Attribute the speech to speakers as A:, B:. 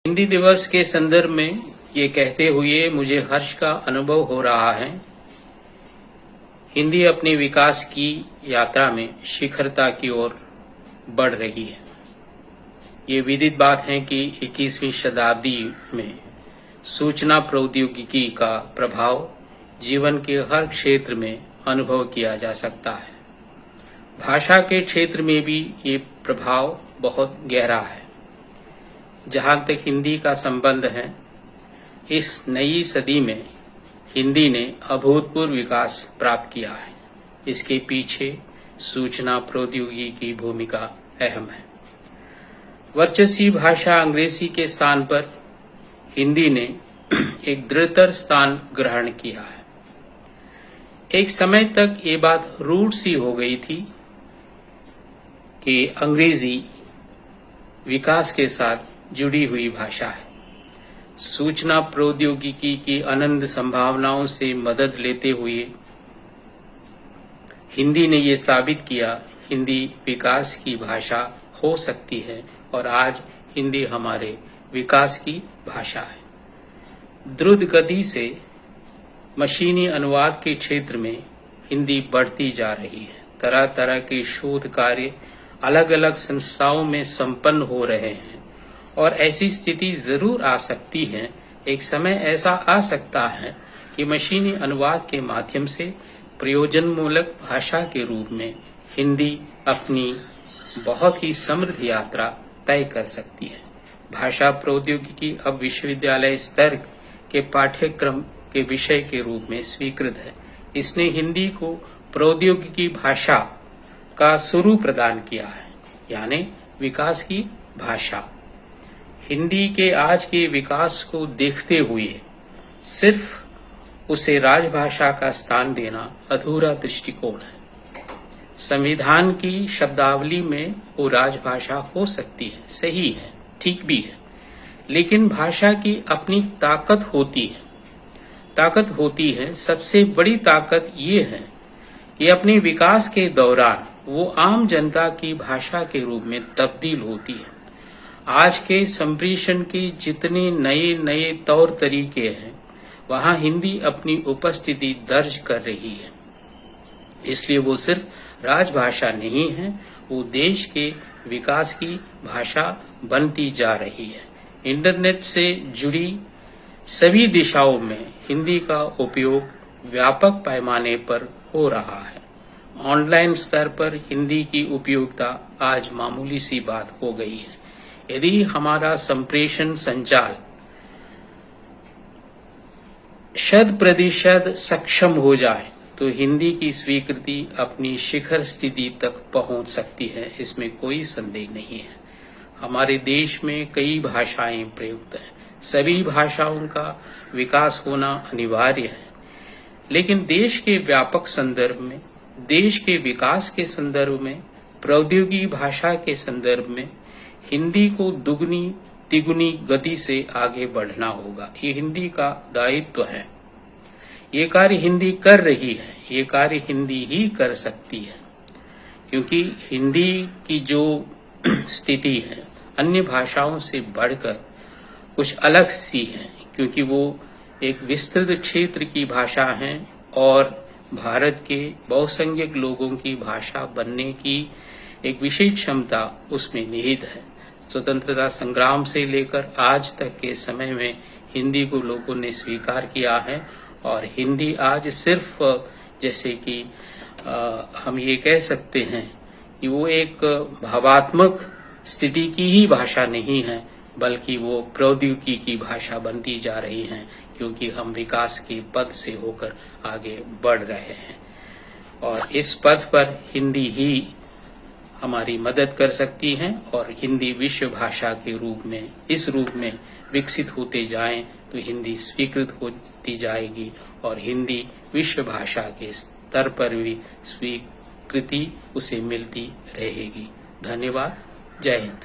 A: हिंदी दिवस के संदर्भ में ये कहते हुए मुझे हर्ष का अनुभव हो रहा है। हिंदी अपने विकास की यात्रा में शिखरता की ओर बढ़ रही है। ये विदित बात है कि 21वीं शताब्दी में सूचना प्रौद्योगिकी का प्रभाव जीवन के हर क्षेत्र में अनुभव किया जा सकता है। भाषा के क्षेत्र में भी ये प्रभाव बहुत गहरा है। जहां तक हिंदी का संबंध है, इस नई सदी में हिंदी ने अभूतपूर्व विकास प्राप्त किया है। इसके पीछे सूचना प्रौद्योगिकी की भूमिका अहम है। वर्चस्वी भाषा अंग्रेजी के स्थान पर हिंदी ने एक दृढ़तर स्थान ग्रहण किया है। एक समय तक ये बात रूढ़ सी हो गई थी कि अंग्रेजी विकास के साथ जुड़ी हुई भाषा है। सूचना प्रौद्योगिकी की अनंत संभावनाओं से मदद लेते हुए हिंदी ने ये साबित किया, हिंदी विकास की भाषा हो सकती है और आज हिंदी हमारे विकास की भाषा है। द्रुत गति से मशीनी अनुवाद के क्षेत्र में हिंदी बढ़ती जा रही है। तरह तरह के शोध कार्य अलग अलग संस्थाओं में संपन्न हो रहे हैं और ऐसी स्थिति जरूर आ सकती है, एक समय ऐसा आ सकता है कि मशीनी अनुवाद के माध्यम से प्रयोजनमूलक भाषा के रूप में हिंदी अपनी बहुत ही समृद्ध यात्रा तय कर सकती है। भाषा प्रौद्योगिकी अब विश्वविद्यालय स्तर के पाठ्यक्रम के विषय के रूप में स्वीकृत है। इसने हिंदी को प्रौद्योगिकी भाषा का स्वरूप प्रदान किया है, यानी विकास की भाषा। हिंदी के आज के विकास को देखते हुए सिर्फ उसे राजभाषा का स्थान देना अधूरा दृष्टिकोण है। संविधान की शब्दावली में वो राजभाषा हो सकती है, सही है, ठीक भी है, लेकिन भाषा की अपनी ताकत होती है। सबसे बड़ी ताकत ये है कि अपने विकास के दौरान वो आम जनता की भाषा के रूप में तब्दील होती है। आज के संप्रेषण के जितने नए नए तौर तरीके हैं, वहां हिंदी अपनी उपस्थिति दर्ज कर रही है। इसलिए वो सिर्फ राजभाषा नहीं है, वो देश के विकास की भाषा बनती जा रही है। इंटरनेट से जुड़ी सभी दिशाओं में हिंदी का उपयोग व्यापक पैमाने पर हो रहा है। ऑनलाइन स्तर पर हिंदी की उपयोगिता आज मामूली सी बात हो गई है। यदि हमारा संप्रेषण संचाल 100% सक्षम हो जाए तो हिंदी की स्वीकृति अपनी शिखर स्थिति तक पहुंच सकती है, इसमें कोई संदेह नहीं है। हमारे देश में कई भाषाएं प्रयुक्त हैं, सभी भाषाओं का विकास होना अनिवार्य है, लेकिन देश के व्यापक संदर्भ में, देश के विकास के संदर्भ में, प्रौद्योगिकी भाषा के संदर्भ में हिंदी को दुगनी तिगुनी गति से आगे बढ़ना होगा। ये हिंदी का दायित्व है। ये कार्य हिंदी कर रही है, ये कार्य हिंदी ही कर सकती है, क्योंकि हिंदी की जो स्थिति है अन्य भाषाओं से बढ़कर कुछ अलग सी है, क्योंकि वो एक विस्तृत क्षेत्र की भाषा है और भारत के बहुसंख्यक लोगों की भाषा बनने की एक विशेष क्षमता उसमें निहित है। स्वतंत्रता संग्राम से लेकर आज तक के समय में हिंदी को लोगों ने स्वीकार किया है और हिंदी आज सिर्फ जैसे कि हम ये कह सकते हैं कि वो एक भावात्मक स्थिति की ही भाषा नहीं है, बल्कि वो प्रौद्योगिकी की भाषा बनती जा रही है, क्योंकि हम विकास के पथ से होकर आगे बढ़ रहे हैं और इस पथ पर हिंदी ही हमारी मदद कर सकती है और हिंदी विश्व भाषा के रूप में, इस रूप में विकसित होते जाएं तो हिंदी स्वीकृत होती जाएगी और हिंदी विश्व भाषा के स्तर पर भी स्वीकृति उसे मिलती रहेगी। धन्यवाद। जय हिंद।